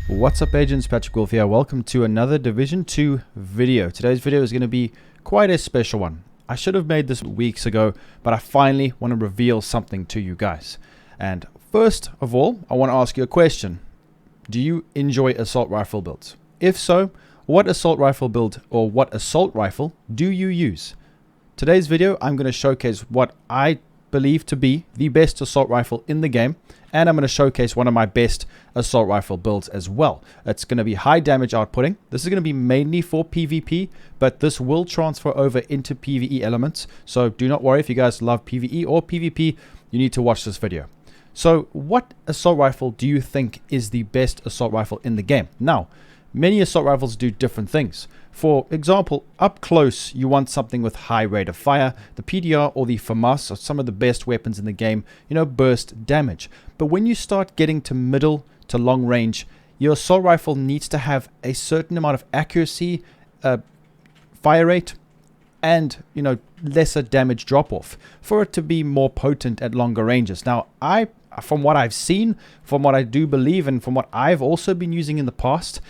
What's up, agents? Patrick Wolf here. Welcome to another Division 2 video. Today's video is going to be quite a special one. I should have made this weeks ago, but I finally want to reveal something to you guys. And first of all, I want to ask you a question. Do you enjoy assault rifle builds? If so, what assault rifle build or what assault rifle do you use? Today's video, I'm going to showcase what I believe to be the best assault rifle in the game, and I'm going to showcase one of my best assault rifle builds as well. It's going to be high damage outputting. This is going to be mainly for PvP, but this will transfer over into PvE elements, so do not worry if you guys love PvE or PvP, you need to watch this video. So what assault rifle do you think is the best assault rifle in the game? Now, many assault rifles do different things. For example, up close, you want something with high rate of fire. The PDR or the FAMAS are some of the best weapons in the game, burst damage. But when you start getting to middle to long range, your assault rifle needs to have a certain amount of accuracy, fire rate, and lesser damage drop off for it to be more potent at longer ranges. Now, from what I've seen, from what I do believe, and from what I've also been using in the past,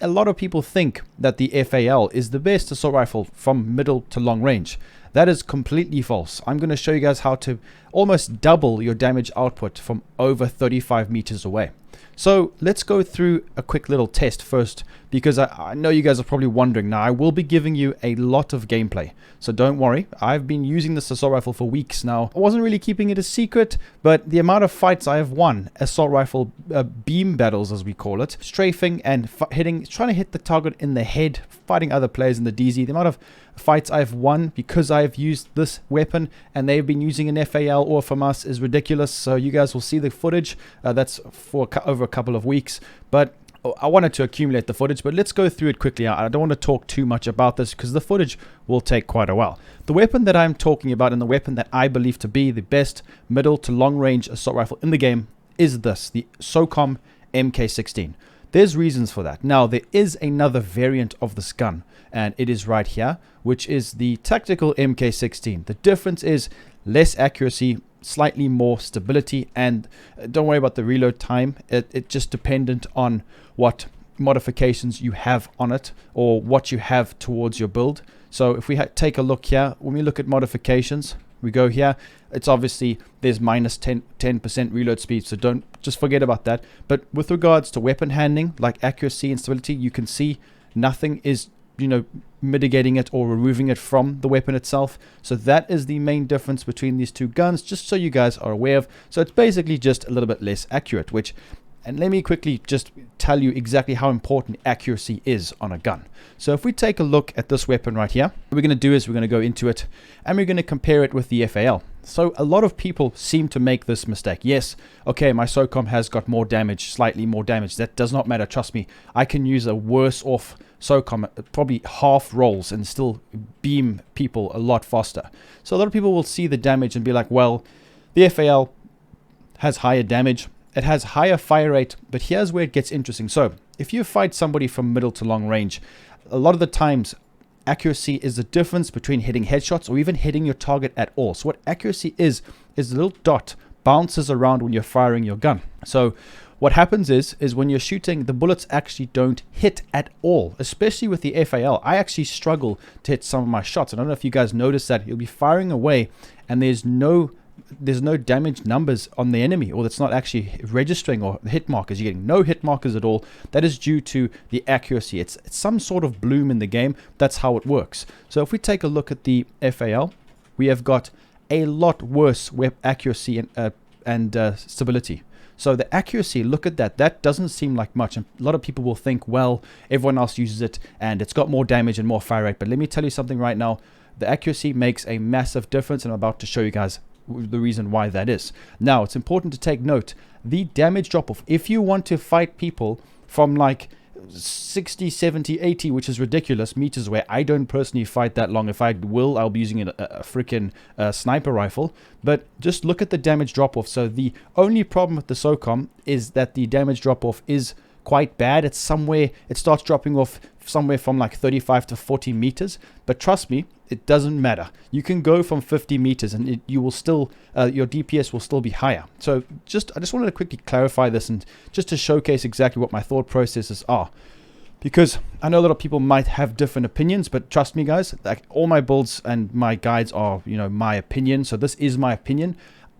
a lot of people think that the FAL is the best assault rifle from middle to long range. That is completely false. I'm going to show you guys how to almost double your damage output from over 35 meters away. So let's go through a quick little test first, because I know you guys are probably wondering. Now, I will be giving you a lot of gameplay, so don't worry. I've been using this assault rifle for weeks now. I wasn't really keeping it a secret, but the amount of fights I have won, assault rifle beam battles as we call it, strafing and trying to hit the target in the head, fighting other players in the DZ, the amount of fights I've won because I've used this weapon and they've been using an FAL or FAMAS is ridiculous. So you guys will see the footage. That's for over a couple of weeks, but I wanted to accumulate the footage, but let's go through it quickly. I don't want to talk too much about this because the footage will take quite a while. The weapon that I'm talking about and the weapon that I believe to be the best middle to long range assault rifle in the game is this, the SOCOM MK16. There's reasons for that. Now, there is another variant of this gun, and it is right here, which is the tactical MK16. The difference is less accuracy, slightly more stability, and don't worry about the reload time. It's just dependent on what modifications you have on it or what you have towards your build. So if we take a look here, when we look at modifications, we go here, it's obviously there's minus 10% reload speed, so don't just forget about that. But with regards to weapon handling, like accuracy and stability, you can see nothing is mitigating it or removing it from the weapon itself. So that is the main difference between these two guns, just so you guys are aware of. So it's basically just a little bit less accurate, and let me quickly just tell you exactly how important accuracy is on a gun. So if we take a look at this weapon right here, what we're going to do is we're going to go into it and we're going to compare it with the FAL. So a lot of people seem to make this mistake. Yes, okay, my SOCOM has got more damage, slightly more damage. That does not matter. Trust me, I can use a worse off SOCOM, probably half rolls, and still beam people a lot faster. So a lot of people will see the damage and be like, well, the FAL has higher damage. It has higher fire rate, but here's where it gets interesting. So if you fight somebody from middle to long range, a lot of the times accuracy is the difference between hitting headshots or even hitting your target at all. So what accuracy is the little dot bounces around when you're firing your gun. So what happens is when you're shooting, the bullets actually don't hit at all, especially with the FAL. I actually struggle to hit some of my shots. I don't know if you guys noticed that. You'll be firing away and there's no damage numbers on the enemy, or that's not actually registering, or the hit markers. You're getting no hit markers at all. That is due to the accuracy. It's some sort of bloom in the game. That's how it works. So if we take a look at the FAL, we have got a lot worse accuracy and stability. So the accuracy, look at that. That doesn't seem like much. And a lot of people will think, well, everyone else uses it and it's got more damage and more fire rate. But let me tell you something right now. The accuracy makes a massive difference, and I'm about to show you guys the reason why that is. Now, it's important to take note, the damage drop off, if you want to fight people from like 60, 70, 80, which is ridiculous, meters away. I don't personally fight that long. If I will, I'll be using a freaking sniper rifle. But just look at the damage drop off. So the only problem with the SOCOM is that the damage drop off is quite bad. It starts dropping off somewhere from like 35 to 40 meters. But trust me, it doesn't matter. You can go from 50 meters and you will still, your DPS will still be higher. So I just wanted to quickly clarify this and just to showcase exactly what my thought processes are. Because I know a lot of people might have different opinions, but trust me guys, like all my builds and my guides are, my opinion. So this is my opinion.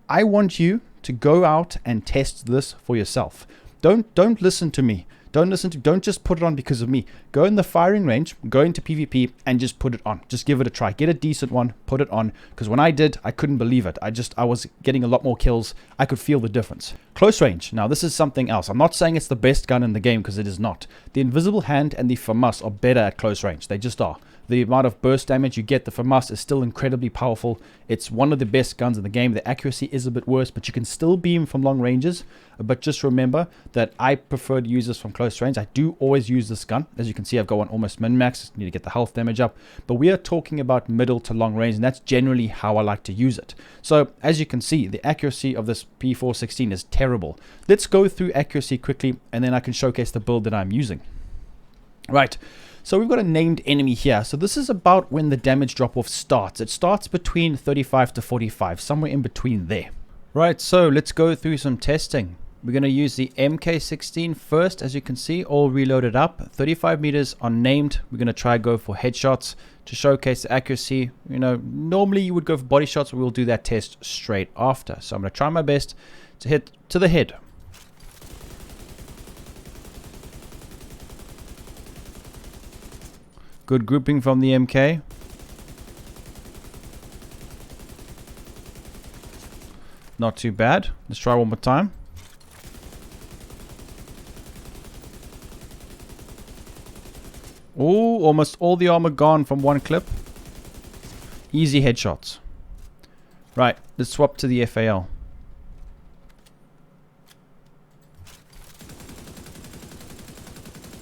I want you to go out and test this for yourself. Don't listen to me. Don't just put it on because of me. Go in the firing range, go into PvP and just put it on. Just give it a try. Get a decent one, put it on. Because when I did, I couldn't believe it. I was getting a lot more kills. I could feel the difference. Close range. Now this is something else. I'm not saying it's the best gun in the game because it is not. The Invisible Hand and the FAMAS are better at close range. They just are. The amount of burst damage you get, the FAMAS is still incredibly powerful. It's one of the best guns in the game. The accuracy is a bit worse, but you can still beam from long ranges. But just remember that I prefer to use this from close range. I do always use this gun. As you can see, I've got one almost min-max. Need to get the health damage up. But we are talking about middle to long range, and that's generally how I like to use it. So as you can see, the accuracy of this P416 is terrible. Let's go through accuracy quickly, and then I can showcase the build that I'm using. Right. So we've got a named enemy here. So this is about when the damage drop-off starts. It starts between 35 to 45, somewhere in between there. Right, so let's go through some testing. We're going to use the MK16 first, as you can see, all reloaded up. 35 meters on named. We're going to try go for headshots to showcase the accuracy. Normally you would go for body shots, but we'll do that test straight after. So I'm going to try my best to hit to the head. Good grouping from the MK. Not too bad. Let's try one more time. Oh, almost all the armor gone from one clip. Easy headshots. Right, let's swap to the FAL.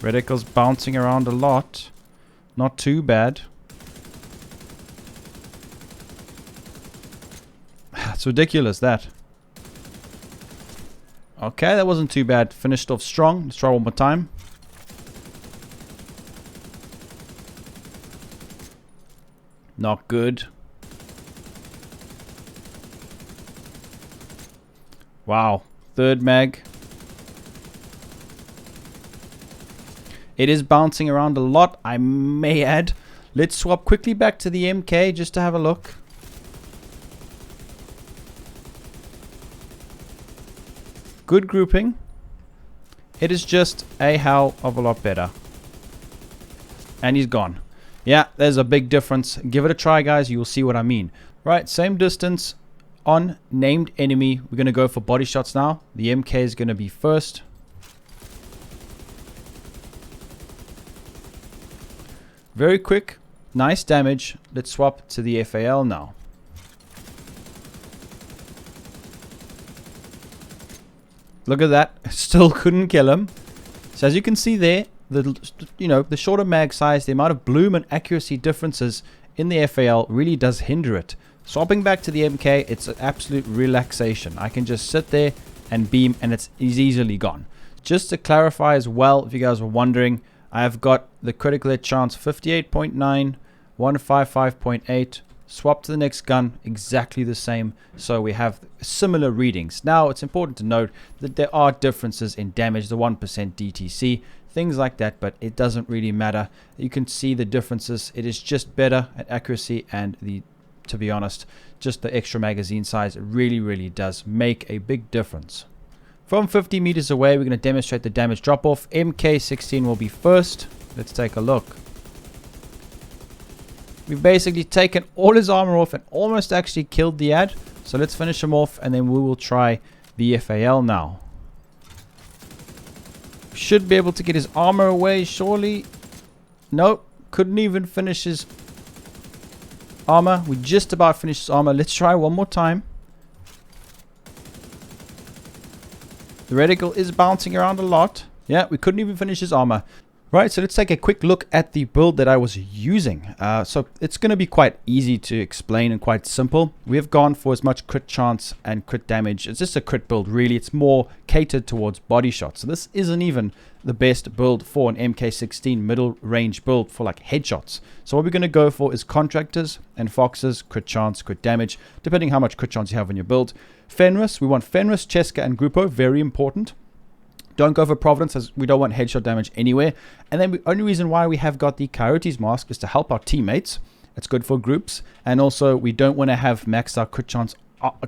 Reticle's bouncing around a lot. Not too bad. It's ridiculous, that. Okay, that wasn't too bad. Finished off strong. Let's try one more time. Not good. Wow. Third mag. It is bouncing around a lot, I may add. Let's swap quickly back to the MK just to have a look. Good grouping. It is just a hell of a lot better. And he's gone. Yeah, there's a big difference. Give it a try, guys. You will see what I mean. Right, same distance on named enemy. We're going to go for body shots now. The MK is going to be first. Very quick, nice damage. Let's swap to the FAL now. Look at that. Still couldn't kill him. So as you can see there, the shorter mag size, the amount of bloom and accuracy differences in the FAL really does hinder it. Swapping back to the MK, it's an absolute relaxation. I can just sit there and beam and it's easily gone. Just to clarify as well, if you guys were wondering, I have got the critical hit chance 58.9, 155.8. Swap to the next gun, exactly the same. So we have similar readings. Now it's important to note that there are differences in damage, the 1% DTC, things like that, but it doesn't really matter. You can see the differences. It is just better at accuracy, and to be honest, just the extra magazine size really does make a big difference. From 50 meters away, we're going to demonstrate the damage drop-off. MK16 will be first. Let's take a look. We've basically taken all his armor off and almost actually killed the ad. So let's finish him off, and then we will try the FAL now. Should be able to get his armor away, surely. Nope, couldn't even finish his armor. We just about finished his armor. Let's try one more time. The reticle is bouncing around a lot. Yeah, we couldn't even finish his armor. Right, so let's take a quick look at the build that I was using. So it's going to be quite easy to explain and quite simple. We have gone for as much crit chance and crit damage. It's just a crit build, really. It's more catered towards body shots. So this isn't even the best build for an MK16 middle range build for like headshots. So what we're going to go for is contractors and foxes, crit chance, crit damage, depending how much crit chance you have in your build. Fenris, we want Fenris, Cheska, and Grupo, very important. Don't go for Providence, as we don't want headshot damage anywhere. And then the only reason why we have got the Coyotes mask is to help our teammates. It's good for groups. And also, we don't want to have maxed out crit chance.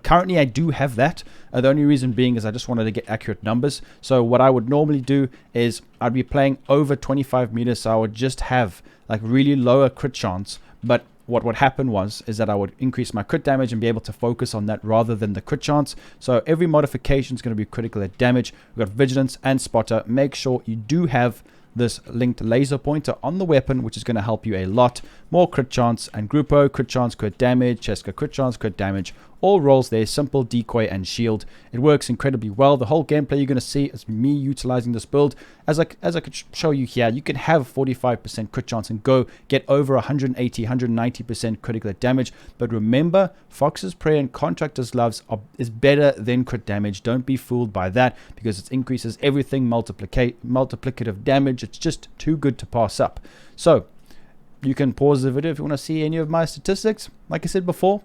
Currently, I do have that. The only reason being is I just wanted to get accurate numbers. So what I would normally do is I'd be playing over 25 meters. So I would just have like really lower crit chance. But what would happen is that I would increase my crit damage and be able to focus on that rather than the crit chance. So every modification is going to be critical at damage. We've got vigilance and spotter. Make sure you do have this linked laser pointer on the weapon, which is going to help you a lot. More crit chance and Grupo, crit chance, crit damage, Cheska, crit chance, crit damage. All rolls there, simple, decoy, and shield. It works incredibly well. The whole gameplay you're going to see is me utilizing this build. As I could show you here, you can have 45% crit chance and go get over 180, 190% critical damage. But remember, Fox's Prayer and Contractor's Gloves is better than crit damage. Don't be fooled by that because it increases everything, multiplicative damage. It's just too good to pass up. So you can pause the video if you want to see any of my statistics. Like I said before,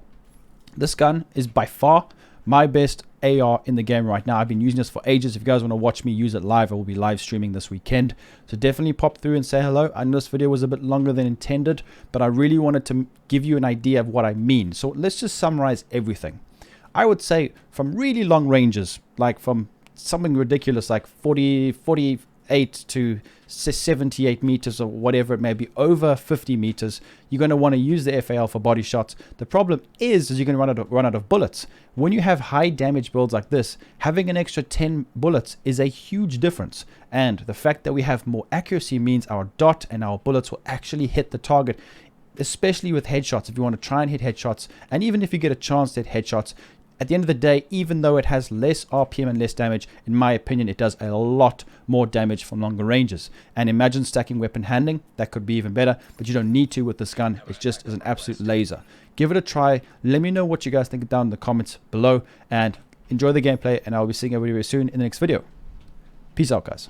this gun is by far my best AR in the game right now. I've been using this for ages. If you guys want to watch me use it live, I will be live streaming this weekend. So definitely pop through and say hello. I know this video was a bit longer than intended, but I really wanted to give you an idea of what I mean. So let's just summarize everything. I would say from really long ranges, like from something ridiculous like 48 to 78 meters or whatever it may be, over 50 meters, you're going to want to use the FAL for body shots. The problem is you're going to run out of bullets. When you have high damage builds like this, having an extra 10 bullets is a huge difference. And the fact that we have more accuracy means our dot and our bullets will actually hit the target, especially with headshots. If you want to try and hit headshots, and even if you get a chance to hit headshots, at the end of the day, even though it has less RPM and less damage, in my opinion, it does a lot more damage from longer ranges. And imagine stacking weapon handling. That could be even better, but you don't need to with this gun. It just is an absolute laser. Give it a try. Let me know what you guys think down in the comments below. And enjoy the gameplay, and I'll be seeing everybody very soon in the next video. Peace out, guys.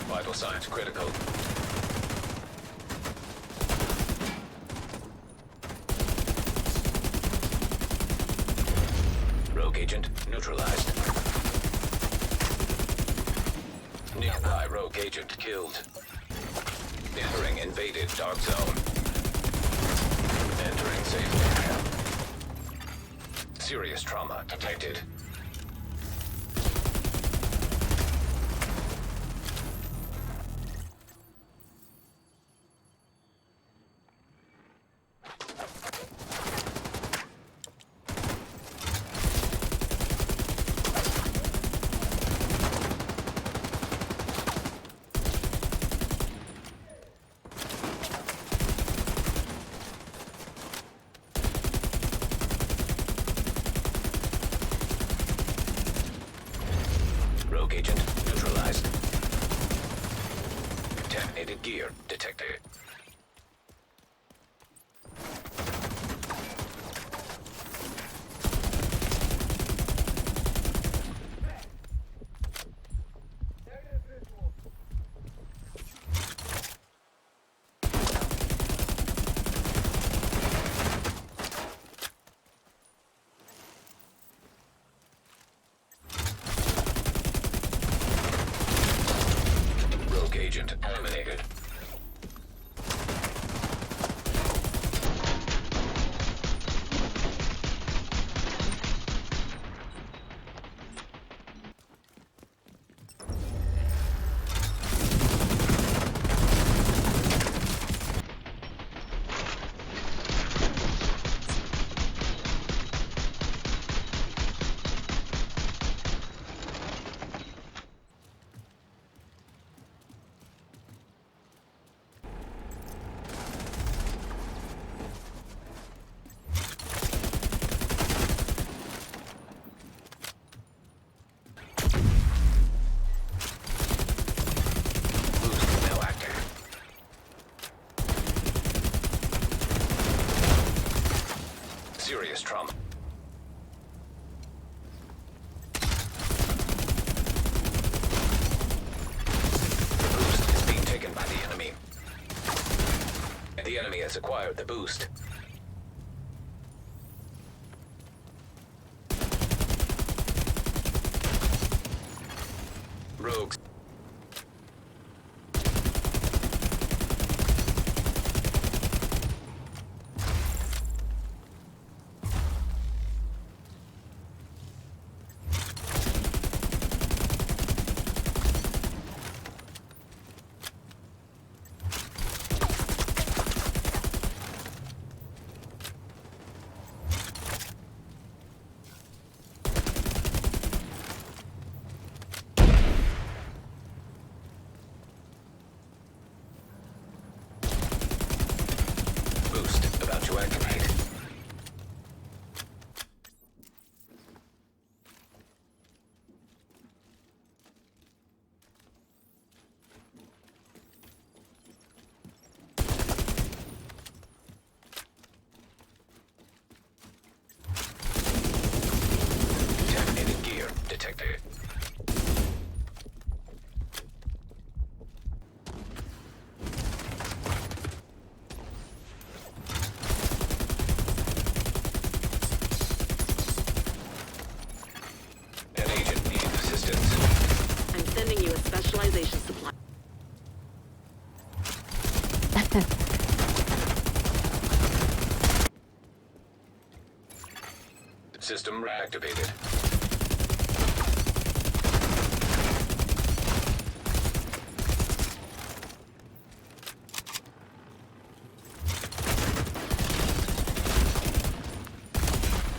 Vital signs critical. Rogue agent neutralized. Nearby rogue agent killed. Entering invaded dark zone. Entering safe area. Serious trauma detected. Rogue agent neutralized. Contaminated gear detected. Agent eliminated. The enemy has acquired the boost. Rogues. Boost about to activate. Detonated gear detected. An agent needs assistance. I'm sending you a specialization supply. System reactivated.